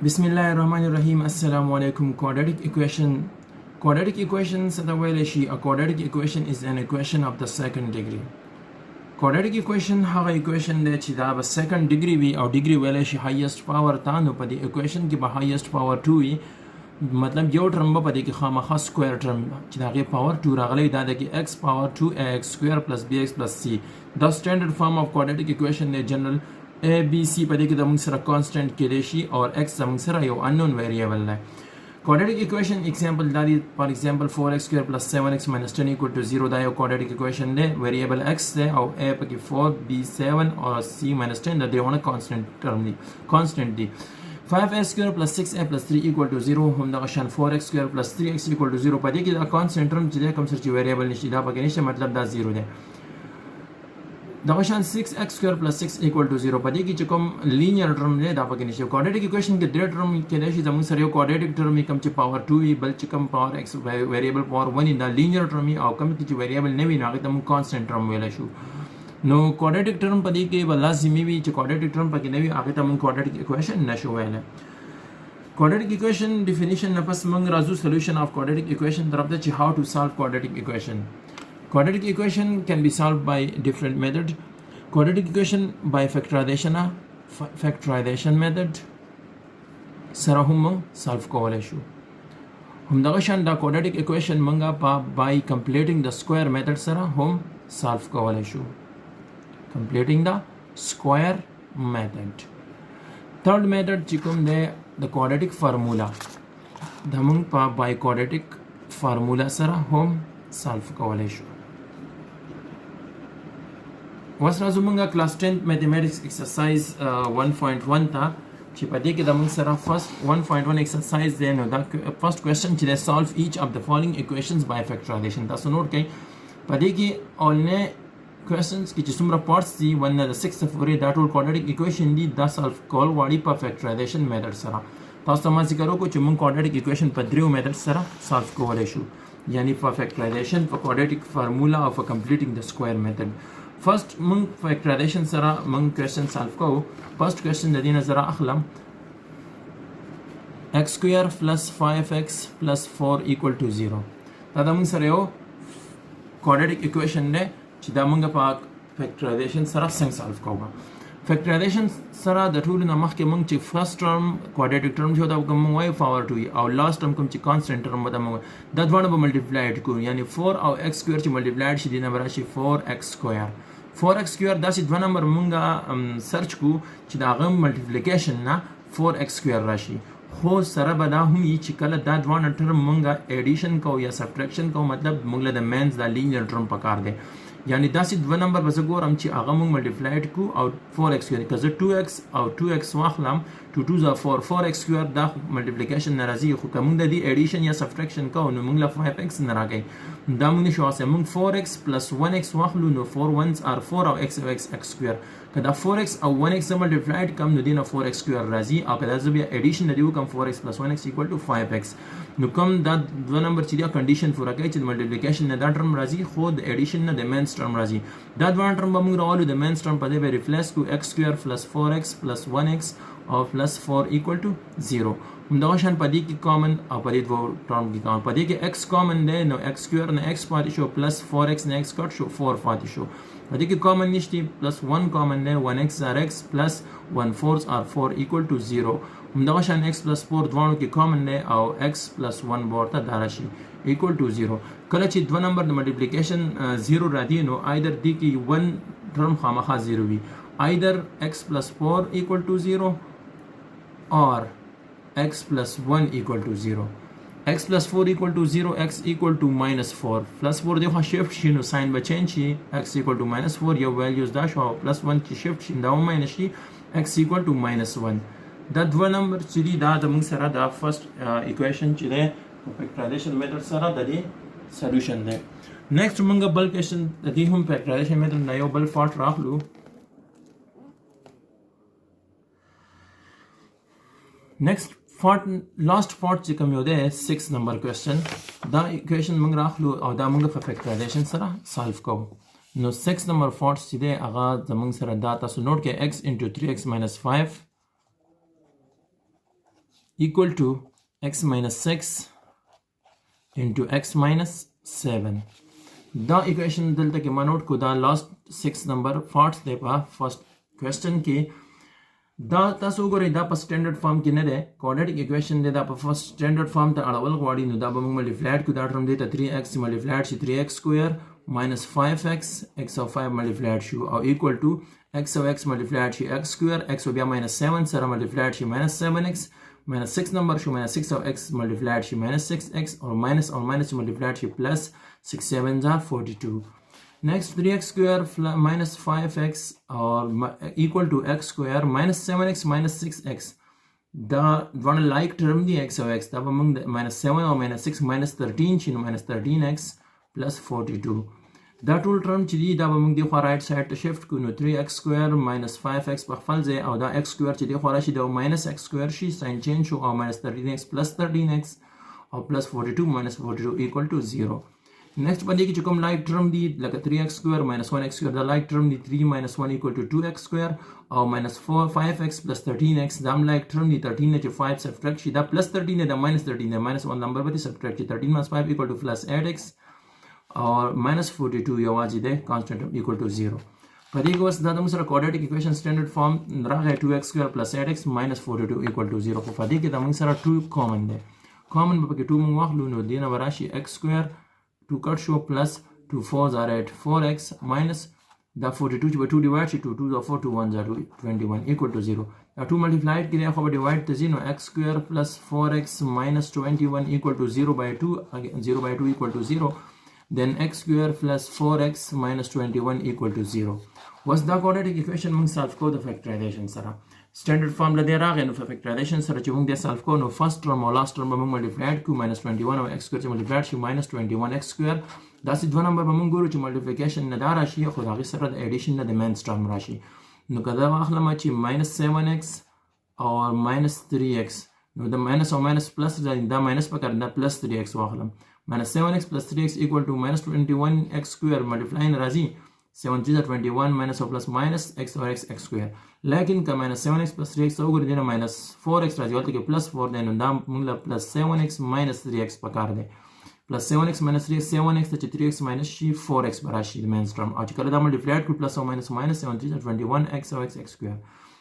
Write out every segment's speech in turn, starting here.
Bismillahirrahmanirrahim. Assalamu alaikum. Quadratic equation. Quadratic equation ستویلی شي. A quadratic equation is an equation of the second degree. Quadratic equation هغه equation دی چې دا به second degree وي او degree ویلی شي highest power ته. نو په دې equation کې به highest power 2 وي. مطلب یو ټرم به په دې کې خامخا square ټرم چې دا غي power 2 راغلی دا د کې x power 2ax square plus bx plus c. دا standard form of quadratic equation دی general A, B, C په دې کې د موږ سره constant کېدای شي او x زموږ سره یو unknown variable دی. Quadratic equation example دا دی for example 4x square plus 7x minus 10 equal to 0 دا یو quadratic equation دی. variable x دی او A پکې 4, B 7 او C minus 10 دا دیونه constant term دی. constant دی. 5x square plus 6a plus 3 equal to 0 هم دغه شان 4x square plus 3x equal to 0 په دې کې دا constant term چې کوم سره چې variable نشي دا پکې نشته مطلب دا 0 دی. دغه شان 6x square plus 6 equal to 0 په دې کې چې کوم linear term دی دا پکې نشي. quadratic equation کې درې term کېدای شي زموږ سره یو quadratic term کوم چې power 2 وي بل چې کوم power x variable power 1 دا linear term او کوم چې variable نه وي هغه ته موږ constant term ویل شو. نو quadratic term په دې کې لازمي وي چې quadratic term پکې نه وي هغه ته موږ quadratic equation نشو ویل. quadratic equation definition نه پس موږ راځو solution of quadratic equation طرف ته چې how to solve quadratic equation. Quadratic equation can be solved by different methods. Quadratic equation by factorization method سره هم solve کولای شو. همدغه شان دا quadratic equation منګه by completing the square method سره هم solve کولای شو. completing the square method. Third method چې کوم دی the quadratic formula دا موږ by quadratic formula سره هم solve کولای شو. اوس راځو مونږه کلاس 10 میتھمیټکس ایکسرسایز 1.1 ته چې په دې کې د موږ سره فرست 1.1 ایکسرسایز دی. نو دا فرست کوېسچن چې دی سالو ایچ اف د فالوینګ ایکویشنز بای فیکټرایزیشن. تاسو نوٹ کړئ په دې کې اولنی کوېسچنز کې چې څومره پارټس دي 1 نه د 6 پورې دا ټول کوډریټک ایکویشن دي دا سالو کول غواړي په فیکټرایزیشن میتھډ سره. تاسو ته ما ذکر وکړو چې موږ کوډریټک ایکویشن په دریو میتھډ سره سالو کولای شو یعنی په فیکټرایزیشن په کوډریټک فارمولا او په کمپلیټینګ د سکوير میتھډ. فرست موږ فیکټرایزیشن سره موږ کوېسچن سالو کوو. فرست کوېسچن د دې نه زه اخلم x square plus 5x plus 4 equal to 0. دا د موږ سره یو کوډریټک ایکویشن دی چې دا موږ په فیکټرایزیشن سره څنګه سالو کوو. فیکټرایزیشن سره د ټولو نه مخکې موږ چې فرست ټرم کوډریټک ټرم چې دا کوم وایو پاور 2 او لاست ټرم کوم چې کانسټنټ ټرم ودا موږ دا دواړه به ملټیپلایډ کوو یعنی 4 او x سکوير چې ملټیپلایډ شي د نه راشي 4x سکوير. 4x سکوير دا چې دوه نمبر مونږه سرچ کو چې دا غو ملټیپلیکیشن نه 4x سکوير راشي خو سره به دا هم چې کله دا دوه ټرم مونږه ایډیشن کو یا سبټریکشن کو مطلب مونږ له د مینز دا لینیر ټرم پکار دی یعنی دا چې دوه نمبر به زه ګورم چې هغه مونږ ملټیپلایډ کو او 4x سکوير که زه 2x او 2x واخلم 2 2 ز 4 4x سکوير دا ملټیپلیکیشن ناراضي خو کوم د دې ایډیشن یا سبټریکشن کو نو مونږ له 5x نه راګي دا مونږ شو اسه مونږ 4x plus 1x واخلو نو 4 1s are 4 او x او x سکوير کدا 4x او 1x ملټیپلایډ کم نو دینه 4x سکوير راځي او کدا زه بیا ایډیشن دیو کم 4x plus 1x equal to 5x نو کوم دا دوه نمبر چې دا کنډیشن پوره کوي چې ملټیپلیکیشن نه دا ټرم راځي خو د ایډیشن نه د مینز ټرم راځي. دا دوه ټرم به موږ راولو د مینز ټرم په دې به ریپلیس کو x سکوير plus 4x plus 1x او plus 4 equal to 0. همدغه شان په دې کې کامن او په دې دوه ټرم کې کامن په دې کې x کامن دی نو x سکوير نه x پاتې شو plus 4x نه x کټ شو 4 پاتې شو. په دې کې کامن نشته plus 1 کامن دی 1x are x plus 1 4s are 4 equal to 0. همدغه شان x plus 4 دوانو کې کامن دی او x plus 1 ورته دا راشي equal to 0. کله چې دوه نمبر د ملټیپلیکیشن 0 راځي نو ایدر دی کې 1 ټرم خامخا 0 وي either x plus 4 equal to 0 or x plus 1 equal to 0. x plus 4 equal to 0 x equal to minus 4 plus 4 دیخوا shift شي نو sign به change شي x equal to minus 4 یو values دا شو plus 1 چې shift شي دا minus شي x equal to minus 1. دا دوه نمبر چې دی دا د موږ سره دا فرست ایکویشن چې دی فیکټرایزیشن میتھډ سره د دې سولوشن دی. نیکسٹ موږ بل کوېسچن د دې هم فیکټرایزیشن میتھډ نه یو بل فارټ راخلو. نیکسٹ لاست فارټ چې کوم یو دی 6 نمبر کوېسچن دا ایکویشن موږ راخلو او دا موږ په فیکټرایزیشن سره سالو کوو. نو 6 نمبر فارټ چې دی هغه زموږ سره دا تاسو نوٹ کړئ x into 3x minus 5 equal to x minus 6 into x minus 7. دا equation دلته کې ما نوٹ کو دا last 6 نمبر فارټس دی په فرست کوېسچن کې دا تاسو وګورئ دا په سټانډرډ فارم کې نه دی کوارډینیټک اکویشن دی دا په فرست سټانډرډ فارم ته اړول غواړي نو دا به موږ ملټیپلایډ کړو دا ټرم دی ته 3x ملټیپلایډ شي 3x سکویر minus 5x x of 5 ملټیپلایډ شو او equal to x of x ملټیپلایډ شي x سکویر x بیا minus 7 سره ملټیپلایډ شي minus 7x minus 6 نمبر شو minus 6 of x ملټیپلایډ شي minus 6x or minus ملټیپلایډ شي plus 6 7s are 42. Next 3x square minus 5x or equal to x square minus 7x minus 6x. The one like term the x of x that among the minus 7 or minus 6 minus 13 chino minus 13x plus 42. That will term chidi that among the right side to shift kuno 3x square minus 5x per falze or the x square chidi horashi the minus x square she sign change or minus 13x plus 13x or plus 42 minus 42 equal to 0. Next padhe ki chukum like term the like a 3x square minus 1x square the like term the 3 minus 1 equal to 2x square or minus 5x plus 13x dam like term the 13 to 5 subtract she the plus 13 the minus 13 the minus 1 number but subtract 13 minus 5 equal to plus 8x or minus 42 yawaji the constant equal to 0. padhe ki was da musara quadratic equation standard form rahe 2x square plus 8x minus 42 equal to 0 ko padhe ki da musara 2 common de common ba ke 2 mu wakhlu no dina warashi x square 2 cut show plus 2 4s are at 4x minus the 42 by 2 divided to 2 the 4 2 1s are 21 equal to 0. Now 2 multiplied kire how divide the 0 x square plus 4x minus 21 equal to 0 by 2 again 0 by 2 equal to 0 then x square plus 4x minus 21 equal to 0. Was the quadratic equation mung solve ko the factorization sara standard form la de raage no factorization sara چې موږ د solve کو نو first term او last term موږ multiplied کو minus 21 او x square چې multiplied شي minus 21x square دا سې دوه نمبر موږ ګورو چې multiplication نه دا راشي خو دا غي سره د addition نه د mains term راشي نو کدا واخلم چې minus 7x او minus 3x نو د minus او minus plus دا minus پکړه دا plus 3x واخلم minus 7x plus 3x equal to minus 21x square multiplying راځي 7 3 21 minus or plus minus x or x square लेकिन का minus 7x plus 3x وګورئ دنه minus 4x راځي ولته کې plus 4 دی نو دا موږ له plus 7x minus 3x پکار دی plus 7x minus 3x 7x ته 3x minus شي 4x براشي د mains term او چې کله دا multiplied کو plus or minus minus 7 3 21 x or x square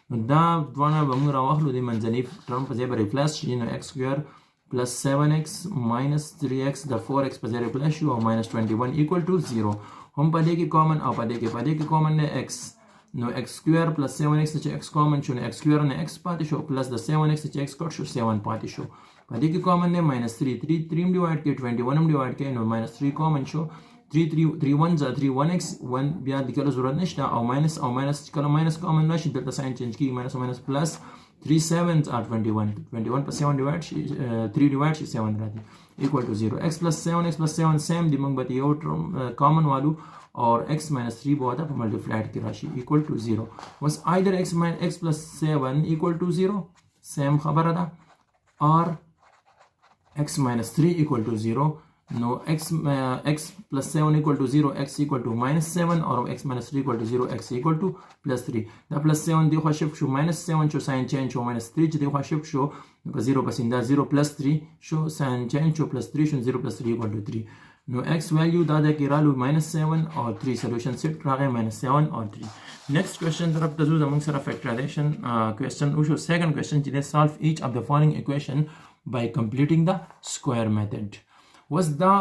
نو دا دوه به موږ راوخلو د منځنی term په ځای به replace شي نو x square plus 7x minus 3x the 4x په ځای replace شي او minus 21 equal to 0 هم پدې کې common او پدې کې common نه x نو x square plus 7x چې x common شو نو x square نه x پاتې شو plus the 7x چې x کټ شو 7 پاتې شو پدې کې common نه minus 3 divide کې 21 divide کې نو minus 3 common شو 3 1s are 3 1x 1 بیا د کله ضرورت نشته او minus کله minus common نشي دلته sign change کی minus plus 3 7s are 21 per 7 divide 3 divide 7 راځي equal to 0 x plus 7 same دی موږ به یو common والو और x minus 3 बहुत है multiplied की राशि equal to 0 was either x plus 7 equal to 0 same खबर था or x minus 3 equal to 0 no x plus 7 equal to 0 x equal to minus 7 or x minus 3 equal to 0 x equal to plus 3 the plus 7 دی خو shift شو minus 7 شو sign change شو minus 3 چې دی خو shift شو نو 0 پس انده 0 plus 3 شو sign change شو plus 3 شو 0 plus 3 equal to 3 no x value دا د کیرالو minus 7 or 3 solution set راغی minus 7 or 3 next question طرف ته زو زموږ سره factorization question وشو second question چې solve each of the following equation by completing the square method was the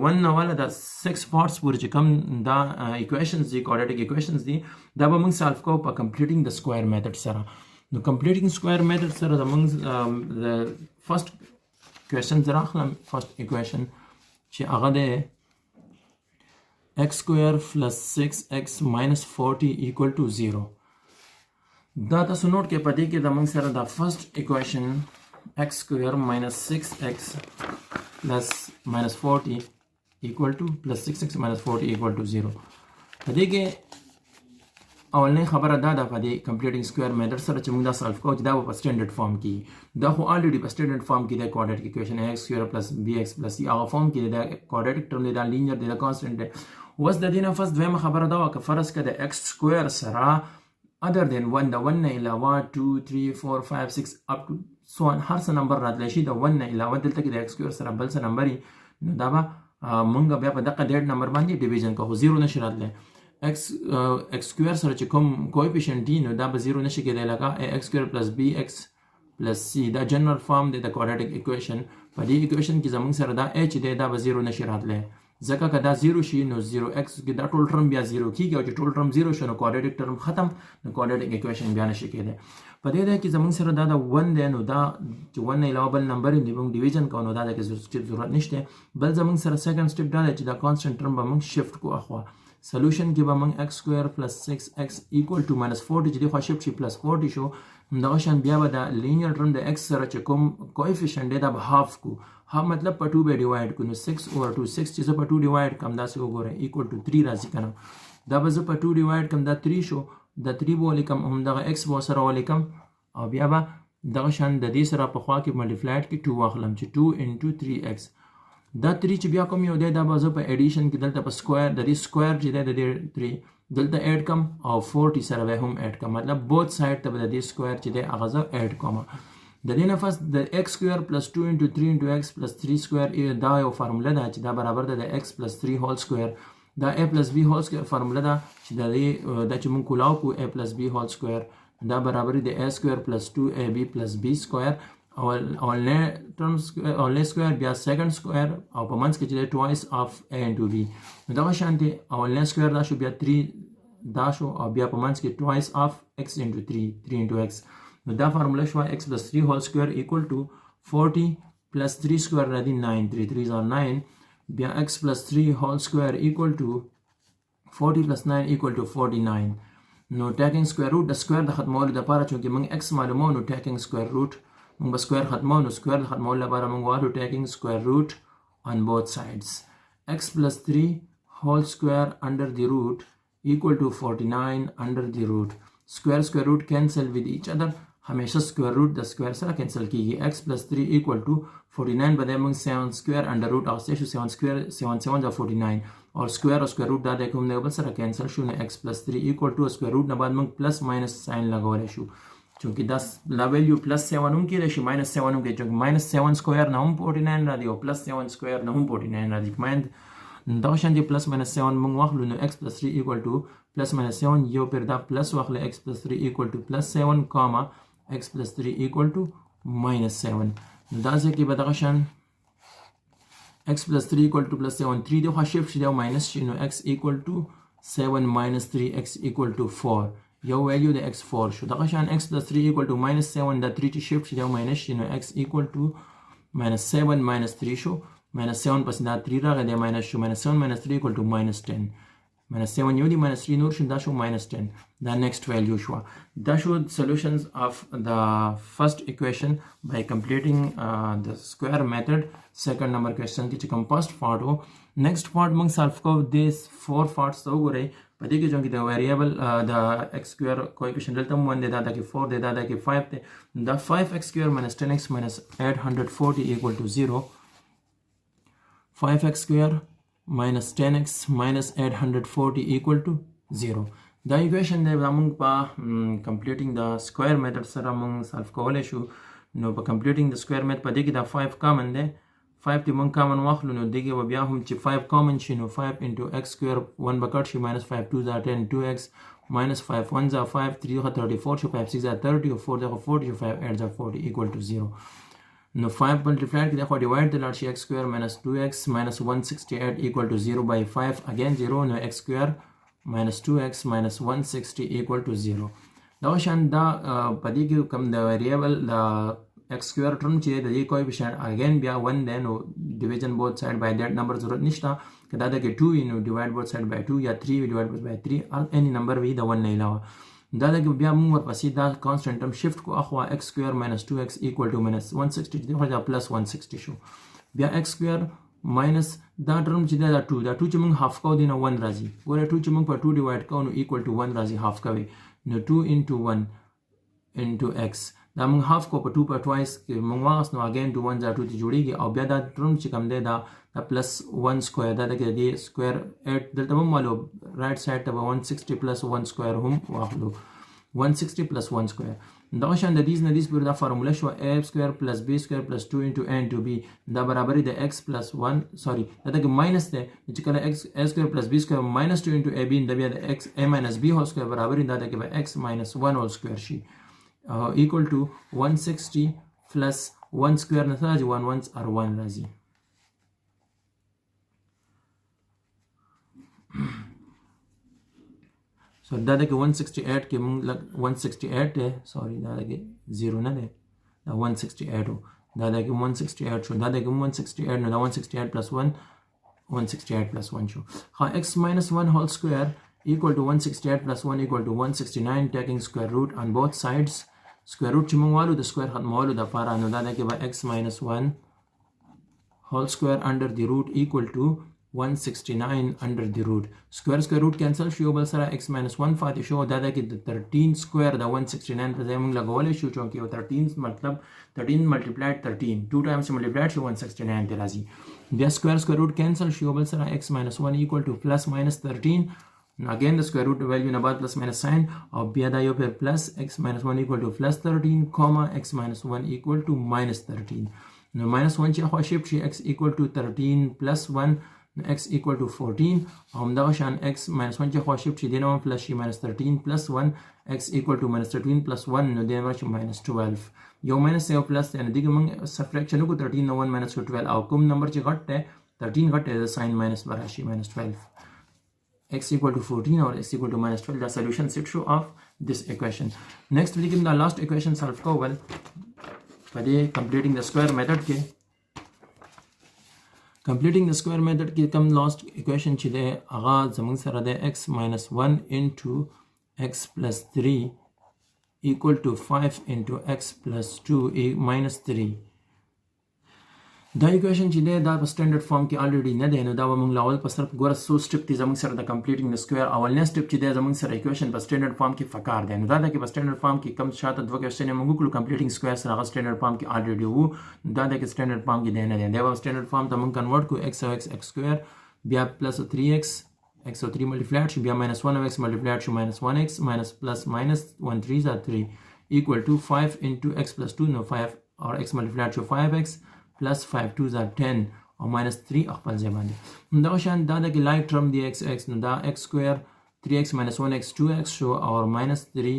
one والا the 6 parts پورې چې کوم دا equations دي quadratic equations دي دا به موږ solve کوو په completing the square method سره نو completing square method سره زموږ the first question زه راخلم first equation چې هغه ده x square plus 6x minus 40 equal to 0 دا تاسو نوٹ کې پدې کې زموږ سره the first equation x square minus 6x plus minus 40 equal to plus 6x minus 40 equal to 0 پدې کې اولنې خبره دا ده په دې completing square method سره چې موږ دا solve کوو چې دا په standard form کې دا خو already په standard form کې د quadratic equation x square plus bx plus هغه form کې د quadratic term دا linear دا constant دی اوس د دې نه فرض دویمه خبره دا وکړه فرض کړه د x square سره other than 1 د 1 نه علاوه 2 3 4 5 6 up to so on هر څه نمبر راتلی شي د 1 نه علاوه دلته کې د x سکویر سره بل څه نمبر نو دا به مونږ بیا په دغه ډیټ نمبر باندې ډیویژن کوو 0 نشي راتلی x سکویر سره چې کوم کویفیشنت دی نو دا به 0 نشي کېدای لکه ax سکویر پلس bx پلس c دا جنرال فارم دی د کوادریټک ایکویشن په دې ایکویشن کې زمونږ سره دا h دی دا به 0 نشي راتلی ځکه که دا 0 شي نو 0x کې دا ټول ټرم بیا 0 کیږي او چې ټول ټرم 0 شي نو کوادریټک ټرم ختم نو کوادریټک ایکویشن بیا نشي کېدای په دې کې زمونږ سره دا د 1 دی نو دا چې 1 نه علاوه بل نمبر دی موږ ډیویژن کوو نو دا د کې ضرورت نشته بل زمونږ سره سیکنډ سټپ دا دی چې دا کانسټنټ ټرم به موږ شفت کوو اخوا سولوشن کې به موږ x سکویر پلس 6x ایکوال ټو ماینس 40 چې دی خو شفت شي پلس 40 شو دغه شان بیا به دا لینیر ټرم د x سره چې کوم کویفیشنت دی دا به هاف کو ها مطلب په 2 به ډیوایډ کو نو 6 اوور 2 6 چې زه په 2 ډیوایډ کم دا څه وګورئ ایکوال ټو 3 راځي کنه دا به زه په 2 ډیوایډ کم دا 3 شو دا 3 به ولیکم هم دغه x به سره ولیکم او بیا به دغه شان د دې سره په خوا کې ملټیپلایډ کې 2 واخلم چې 2 انټو 3x دا 3 چې بیا کوم یو دی دا به زه په ایډیشن کې دلته په سکویر د دې سکویر چې دی د دې 3 دلته اډ کم او 40 سره به هم اډ کم مطلب بوث ساید ته به د دې سکویر چې دی هغه زه اډ کوم د دې نه فرست د x سکویر پلس 2 انټو 3 انټو x پلس 3 سکویر دا یو فارموله ده چې دا برابر ده د x پلس 3 هول سکویر دا a پلس b هول سکویر فارموله ده چې د چې مونږ کولاو کو a پلس b هول سکویر دا برابر دی a سکویر پلس 2ab پلس b سکویر اولنی ټرم اولنی سکویر بیا سیکنډ سکویر او په منځ کې چې دی ټوایس اف a انټو b نو دغه شانتي اولنی سکویر دا شو بیا 3 دا شو او بیا په منځ کې ټوایس اف x انټو 3 انټو x نو دا فارموله شو x plus 3 whole square equal to 40 plus 3 square راځي 9 3 3 are 9 بیا x plus 3 whole square equal to 40 plus 9 equal to 49 نو taking square root د square د ختمولو لپاره چې موږ x معلومو نو taking square root موږ به square ختمو نو square د ختمولو لپاره موږ وایو taking square root on both sides x plus 3 whole square under the root equal to 49 under the root square root cancel with each other हमेशा square root the square सर cancel कीजिए x plus 3 equal to 49 बदे मंग 7 square under root out से 7 स्क्वायर 7 7 जा 49 और square root दा देखो हमने बस सर कैंसिल शू ने x plus 3 equal to square root ना बाद मंग प्लस माइनस साइन लगावले शू क्योंकि 10 ला वैल्यू प्लस 7 हम की रेशो माइनस 7 हम के क्योंकि माइनस 7 स्क्वायर ना हम 49 रा दियो प्लस 7 स्क्वायर ना हम 49 रा दी माइंड दावशन दी प्लस माइनस 7 मंग वाखलू ने x plus 3 equal to plus minus 7 यो पर दा प्लस वाखले x plus 3 equal to plus 7 comma x plus 3 equal to minus 7 دا ځکه به دغه شان x plus 3 equal to plus 7 3 دی خو شیفت شي دا ماینس شي نو x equal to 7 minus 3x equal to 4 یو ویلیو د x 4 شو دغه شان x plus 3 equal to minus 7 دا 3 چې شیفت شي دا ماینس شي نو x equal to minus 7 minus 3 شو minus 7 پس دا 3 راغی دا ماینس شو minus 7 minus 3 equal to minus 10 minus 7 یو دی minus 3 نور شو دا شو minus 10 the next value شو دا شو solutions of the first equation by completing the square method second number question کی چې کوم first part हो next part موږ solve کو this four parts تو وګورئ پدې کې چې د variable the x square coefficient دلته مونږ د دا کې 4 د دا کې 5 ته دا 5x square minus 10x minus 840 equal to 0 5x square minus 10x minus 840 equal to 0 دا equation دی موږ په completing the square method سره موږ solve کولای شو نو په completing the square method په دې کې دا 5 common دی 5 تی موږ common واخلو نو دغه بیا هم چې 5 common شي نو 5 into x square 1 بکټ شي minus 5 2 are 10 2x minus 5 1 are 5 3 are 34 شو 5 6 are 30 or 4 are 40 5 8 are 40 equal to 0 no 5 multiplied ki dekho divide the large x square minus 2x minus 168 equal to 0 by 5 again 0 no x square minus 2x minus 160 equal to 0 دا شان دا پدې کې کوم د variable the x square term چې د دې coefficient again بیا 1 then no division both side by that number ضرورت نشته کدا دا کې 2 you divide both side by 2 یا 3 divide both by 3 or any number وي د 1 نه علاوه دا لکه بیا موږ ورپسې دا کانسټنټ ټرم شفت کو اخوا x سکویر minus 2x equal to minus 160 دی خو دا پلس 160 شو بیا x سکویر minus دا ټرم چې دا 2 چې موږ هاف کو دی نو 1 راځي ګوره 2 چې موږ په 2 ډیوایډ کوو نو equal to 1 راځي هاف کوي نو 2 into 1 into x دا موږ هاف کو په 2 په twice کې موږ واغس نو اگین 2 1 2 ته جوړیږي او بیا دا ټرم چې کوم دی دا plus 1 square دا د square 8 دلته هم معلوم رائټ سایډ ته 160 plus 1 square هم واخلو 160 plus 1 square. دغه شان د دې نه دې پورې دا فارموله شو a square plus b square plus 2 into a into b دا برابر د x plus 1 سوري دا د ماینس ده چې کله x a square plus b square minus 2 into ab د بیا د x a minus b whole square برابر دا د کې x minus 1 whole square شي equal to 160 plus 1 square نه راځي 1 ones are 1 راځي. So دا د 168 کې موږ 168 ده سوري دا د 0 نه ده دا 168 دا د 168 شو دا د 168 نو دا 168 plus 1 168 plus 1 شو ها x minus 1 whole square equal to 168 plus 1 equal to 169 taking square root on both sides square root چې موږ والو د square ختمولو د لپاره نو دا د کې به x minus 1 whole square under the root equal to 169 under the root square root cancel شو بل سره x minus 1 فاتې شو دا د کې د 13 square د 169 په ځای موږ لګولې شو چې یو 13 مطلب 13 multiplied 13 2 times multiplied شو 169 ته راځي بیا square root cancel شو بل سره x minus 1 equal to plus minus 13 again the square root value نه بعد plus minus sign او بیا دا یو پر plus x minus 1 equal to plus 13 comma x minus 1 equal to minus 13 نو minus 1 چې خو شپ شي x equal to 13 plus 1 x equal to 14 همدغه شان x minus 1 چې خو شپ شي دینه 1 plus شي minus 13 plus 1 x equal to minus 13 plus 1 نو دینه شي minus 12 یو minus یو plus یعنی دغه موږ سبټریکشن کو 13 نو 1 minus 12 او کوم نمبر چې غټ ده 13 غټ ده ساين minus براشي minus 12 x equal to 14 or x equal to minus 12 the solution set show of this equation. Next we give the last equation solve kowal pade completing the square method ke completing the square method ke come last equation چې ده هغه زمونږ سره ده x minus 1 into x plus 3 equal to 5 into x plus 2 minus 3 دا equation چې ده دا په standard form کې already نه ده نو دا موږ لاول په صرف ګوره سو سټپ دي زمونږ سره د completing the square اولنی سټپ چې ده زمونږ سره equation په standard form کې فکر ده نو دا د کې په standard form کې کم شاته دوه کوېشن موږ کولو completing square سره هغه standard form کې already وو دا د کې standard form کې ده نه ده دا standard form ته موږ convert کو x او x square بیا plus 3x x او 3 multiplied شي بیا minus 1 of x multiplied شي minus 1x minus plus minus 1 3 are 3 equal to 5 into x plus 2 no 5 or x multiplied شي 5x plus 5 2s are 10 or minus 3 خپل ځای باندې دا شان دا د لایټ ټرم دی x نو دا x square 3x minus 1x 2x شو or minus 3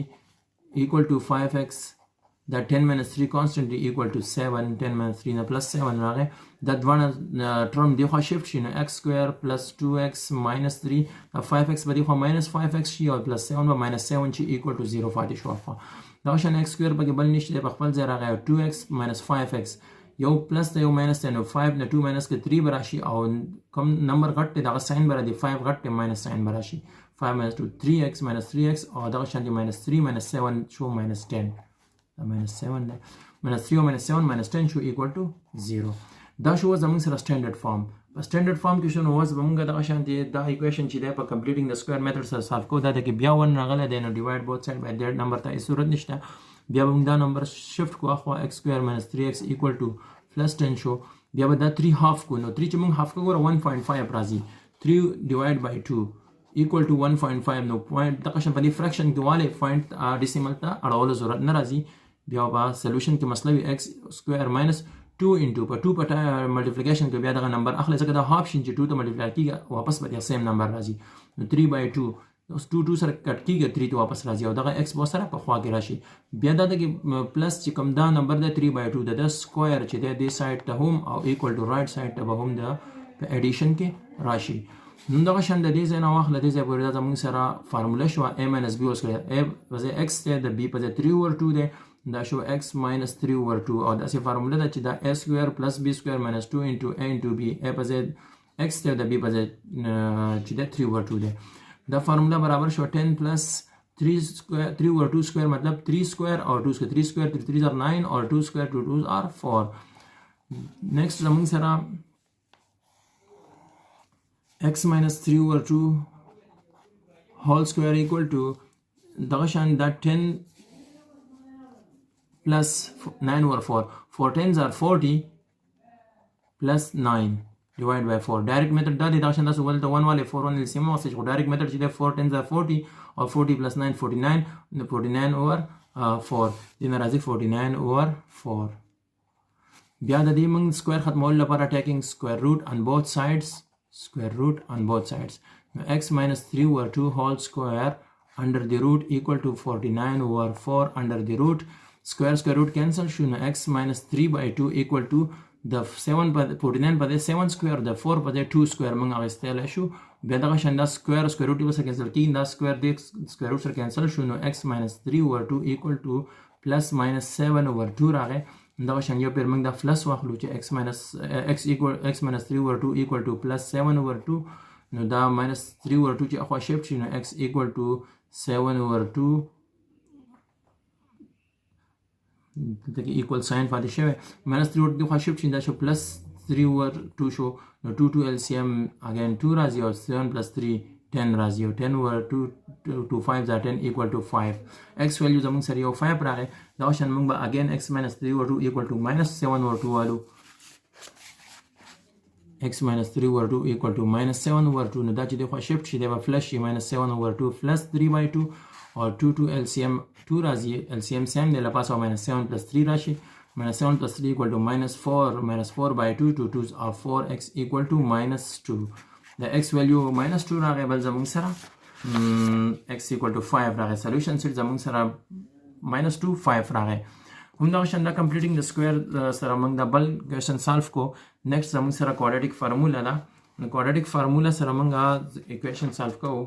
equal to 5x that 10 minus 3 constantly equal to 7 10 minus 3 plus 7 راغی that one term دی خو shift شي نو x square plus 2x minus 3 5x به دی خو minus 5x شي او plus 7 به minus 7 شي equal to 0 فاتې شو دا شان x square به بل نشته په خپل ځای راغی 2x minus 5x یو پلس ته یو ماینس ته نو 5 نه 2 ماینس کې 3 براشي او کوم نمبر غټ دی دا ساين بر دی 5 غټ دی ماینس ساين براشي 5 minus 2 3x minus 3x او دا شان دی minus 3 minus 7 شو minus 10 دا minus 7 دی minus 3 او minus 7 minus 10 شو equal to 0 دا شو زموږ سره standard form په standard form کې شنو وز موږ دا شان دی دا equation چې دی په completing the square method سره solve کو دا د کې بیا ون راغله دی نو divide both side by that number ته صورت نشته بیا موږ دا نمبر شفت کو اخوا x square minus 3x equal to plus 10 شو بیا به دا 3 half کو نو 3 چې موږ half کو ګوره 1.5 راځي 3 divide by 2 equal to 1.5 نو پوینټ دغه شان په دې فریکشن کې واله پوینټ ډیسیمل ته اړول ضرورت نه راځي بیا به سولوشن کې مسله وي x square minus 2 into په 2 په ملټیپلیکیشن کې بیا دغه نمبر اخلي ځکه دا half شین چې 2 ته ملټیپلای کیږي واپس به سیم نمبر راځي نو 3 by 2 اوس 2 سره کټ کیږي 3 ته واپس راځي او دغه x به سره په خوا کې راشي بیا دا د پلس چې کوم دا نمبر د 3 by 2 د سکوير چې د دې سایډ ته هم او ایکوال ټو رائټ سایډ ته به هم د اډیشن کې راشي نو دغه شان د دې ځای نه واخله دې ځای پورې دا زموږ سره فارموله شو a minus b اوس کړه a وځي x ته د b په 3 over 2 ده دا شو x minus 3 over 2 او دا څه فارموله ده چې دا a square plus b square minus 2 into a into b a په x ته د b په چې د 3 over 2 ده دا فارمولا برابر شو 10 plus 3 square 3 over 2 square मतलब 3 square और 2 square 3 square 3 3 are 9 और 2 square 2 2 are 4 next زمون سره x minus 3 over 2 whole square equal to दगशान that 10 plus 9 over 4 4 tens are 40 plus 9 divide by 4 direct method دا دی دا شان تاسو ولته 1 والے 4 1 LCM واخلئ خو direct method چې دی 4 10 40 او 40 plus 9 49 49 over 4 دین راځي 49 over 4 بیا د دې موږ سکوير ختمول لپاره taking square root on both sides x minus 3 over 2 whole square under the root equal to 49 over 4 under the root square root cancel شو نو x minus 3 by 2 equal to the 7 by 49 by 7 square the 4 by 2 square موږ اغستل شو بیا دغه شان دا square root به سره کینسل کین دا square د square root سره کینسل شو نو x minus 3 over 2 equal to plus minus 7 over 2 راغی دغه شان یو پیر موږ دا پلس واخلو چې x minus 3 over 2 equal to plus 7 over 2 نو دا minus 3 over 2 چې اخوا شیفت شي نو x equal to 7 over 2 دغه equal sign پاتې شوی minus 3 over 2 خوا شیفت شي دا شو plus 3 over 2 شو نو 2 2 LCM again 2 راځي او 7 plus 3 10 راځي او 10 over 2 to 5 are 10 equal to 5 x value زموږ سره یو 5 راغی دا شان موږ به again x minus 3 over 2 equal to minus 7 over 2 والو x minus 3 over 2 equal to minus 7 over 2 نو دا چې د خوا شیفت شي دا به فلش شي minus 7 over 2 plus 3 by 2 or 2 2 LCM 2 راځي LCM same دی لپاسه minus 7 plus 3 راشي minus 7 plus 3 equal to minus 4 by 2 2 2s are 4 x equal to minus 2 the x value minus 2 راغی بل زموږ سره x equal to 5 راغی solution set زموږ سره minus 2 5 راغی همدا شان دا completing the square سره موږ دا بل question solve کو next زموږ سره quadratic formula دا quadratic formula سره موږ equation solve کوو